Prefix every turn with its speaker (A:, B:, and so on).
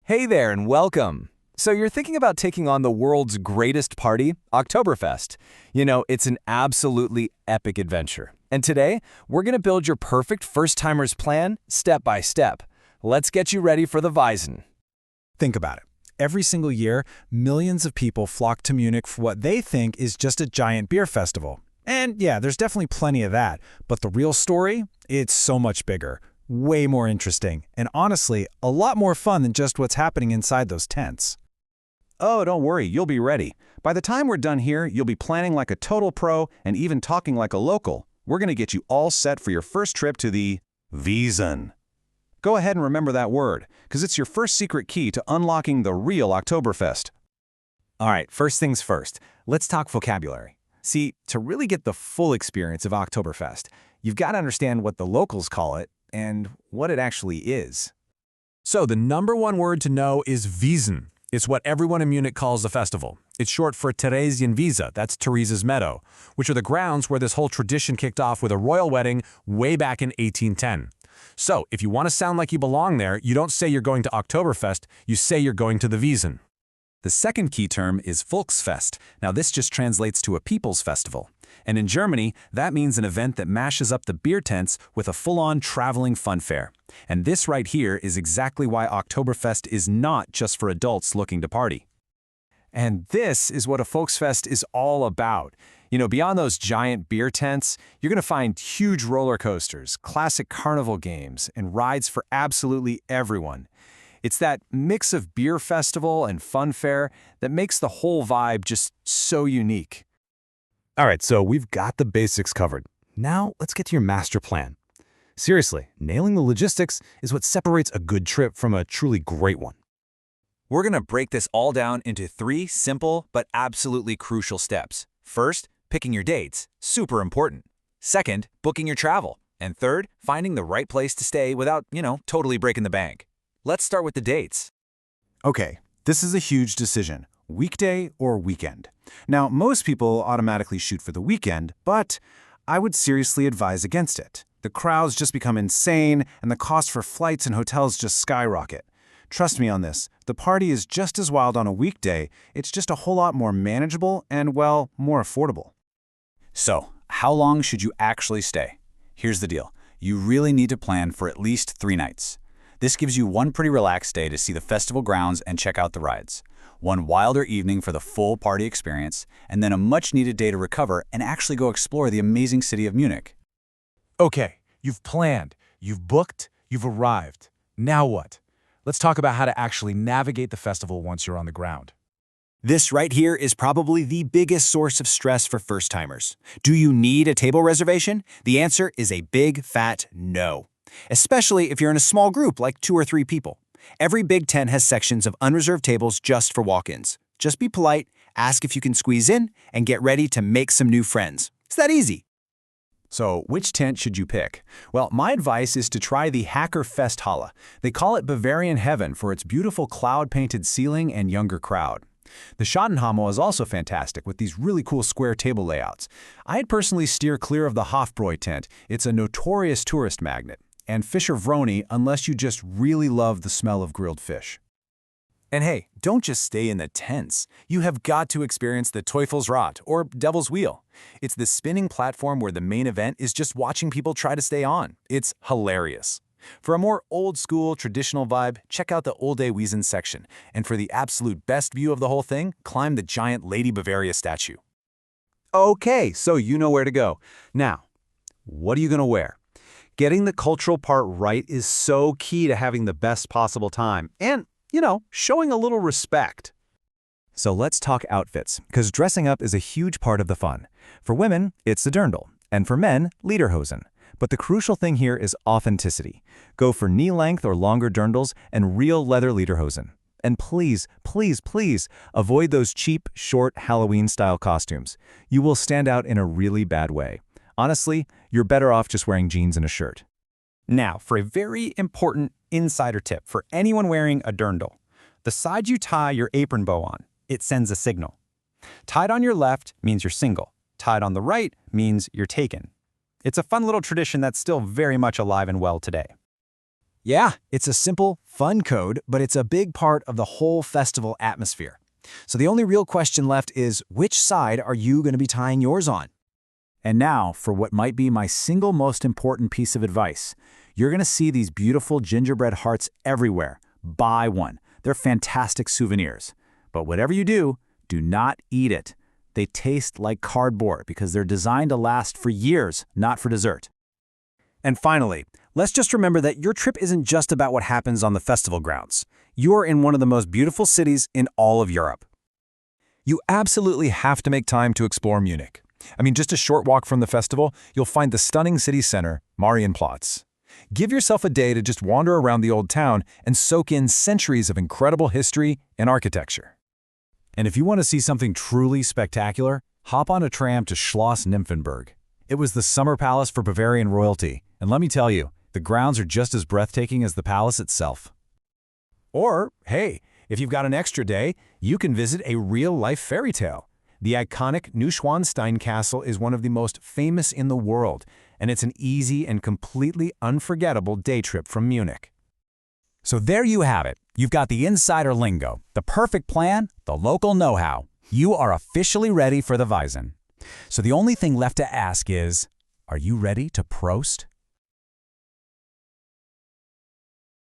A: Hey there and welcome. So you're thinking about taking on the world's greatest party, Oktoberfest. It's an absolutely epic adventure. And today, we're going to build your perfect first-timers plan step by step. Let's get you ready for the Weizen.
B: Think about it. Every single year, millions of people flock to Munich for what they think is just a giant beer festival. And yeah, there's definitely plenty of that. But the real story? It's so much bigger. Way more interesting, and honestly, a lot more fun than just what's happening inside those tents.
C: Oh, don't worry, you'll be ready. By the time we're done here, you'll be planning like a total pro and even talking like a local. We're going to get you all set for your first trip to the Wiesn. Go ahead and remember that word, because it's your first secret key to unlocking the real Oktoberfest.
A: All right, first things first. Let's talk vocabulary. See, to really get the full experience of Oktoberfest, you've got to understand what the locals call it and what it actually is.
D: So the number one word to know is Wiesn. It's what everyone in Munich calls the festival. It's short for Theresienwiese, that's Theresa's Meadow, which are the grounds where this whole tradition kicked off with a royal wedding way back in 1810. So if you want to sound like you belong there, you don't say you're going to Oktoberfest, you say you're going to the Wiesn.
C: The second key term is Volksfest. Now this just translates to a people's festival. And in Germany, that means an event that mashes up the beer tents with a full-on traveling fun fair. And this right here is exactly why Oktoberfest is not just for adults looking to party.
A: And this is what a Volksfest is all about. Beyond those giant beer tents, you're going to find huge roller coasters, classic carnival games, and rides for absolutely everyone. It's that mix of beer festival and fun fair that makes the whole vibe just so unique.
D: All right, so we've got the basics covered. Now let's get to your master plan. Seriously, nailing the logistics is what separates a good trip from a truly great one.
A: We're going to break this all down into 3 simple but absolutely crucial steps. First, picking your dates, super important. Second, booking your travel. And third, finding the right place to stay without, totally breaking the bank. Let's start with the dates.
C: Okay, this is a huge decision, weekday or weekend. Now, most people automatically shoot for the weekend, but I would seriously advise against it. The crowds just become insane, and the cost for flights and hotels just skyrocket. Trust me on this, the party is just as wild on a weekday, it's just a whole lot more manageable and, well, more affordable. So, how long should you actually stay? Here's the deal. You really need to plan for at least 3 nights. This gives you one pretty relaxed day to see the festival grounds and check out the rides, one wilder evening for the full party experience, and then a much-needed day to recover and actually go explore the amazing city of Munich.
D: Okay, you've planned, you've booked, you've arrived. Now what? Let's talk about how to actually navigate the festival once you're on the ground.
A: This right here is probably the biggest source of stress for first-timers. Do you need a table reservation? The answer is a big, fat no. Especially if you're in a small group like 2 or 3 people. Every big tent has sections of unreserved tables just for walk-ins. Just be polite, ask if you can squeeze in, and get ready to make some new friends. It's that easy. So, which tent should you pick? Well, my advice is to try the Hacker Festhalle. They call it Bavarian Heaven for its beautiful cloud-painted ceiling and younger crowd. The Schottenhamel is also fantastic with these really cool square table layouts. I'd personally steer clear of the Hofbräu tent. It's a notorious tourist magnet. And Fischer Vroni unless you just really love the smell of grilled fish. And hey, don't just stay in the tents. You have got to experience the Teufelsrad, or Devil's Wheel. It's the spinning platform where the main event is just watching people try to stay on. It's hilarious. For a more old-school, traditional vibe, check out the Olde Wiesn section. And for the absolute best view of the whole thing, climb the giant Lady Bavaria statue. Okay, so you know where to go. Now, what are you going to wear? Getting the cultural part right is so key to having the best possible time and, showing a little respect. So let's talk outfits, because dressing up is a huge part of the fun. For women, it's the dirndl, and for men, lederhosen. But the crucial thing here is authenticity. Go for knee-length or longer dirndls and real leather lederhosen. And please, please, please avoid those cheap, short Halloween-style costumes. You will stand out in a really bad way. Honestly, you're better off just wearing jeans and a shirt. Now, for a very important insider tip for anyone wearing a dirndl. The side you tie your apron bow on, it sends a signal. Tied on your left means you're single. Tied on the right means you're taken. It's a fun little tradition that's still very much alive and well today. Yeah, it's a simple, fun code, but it's a big part of the whole festival atmosphere. So the only real question left is, which side are you going to be tying yours on?
B: And now, for what might be my single most important piece of advice. You're going to see these beautiful gingerbread hearts everywhere. Buy one. They're fantastic souvenirs. But whatever you do not eat it. They taste like cardboard because they're designed to last for years, not for dessert.
A: And finally, let's just remember that your trip isn't just about what happens on the festival grounds. You're in one of the most beautiful cities in all of Europe.
C: You absolutely have to make time to explore Munich. I mean, just a short walk from the festival, you'll find the stunning city center, Marienplatz. Give yourself a day to just wander around the old town and soak in centuries of incredible history and architecture.
B: And if you want to see something truly spectacular, hop on a tram to Schloss Nymphenburg. It was the summer palace for Bavarian royalty, and let me tell you, the grounds are just as breathtaking as the palace itself.
C: Or, hey, if you've got an extra day, you can visit a real-life fairy tale. The iconic Neuschwanstein Castle is one of the most famous in the world, and it's an easy and completely unforgettable day trip from Munich.
B: So there you have it. You've got the insider lingo, the perfect plan, the local know-how. You are officially ready for the Weizen. So the only thing left to ask is, are you ready to Prost?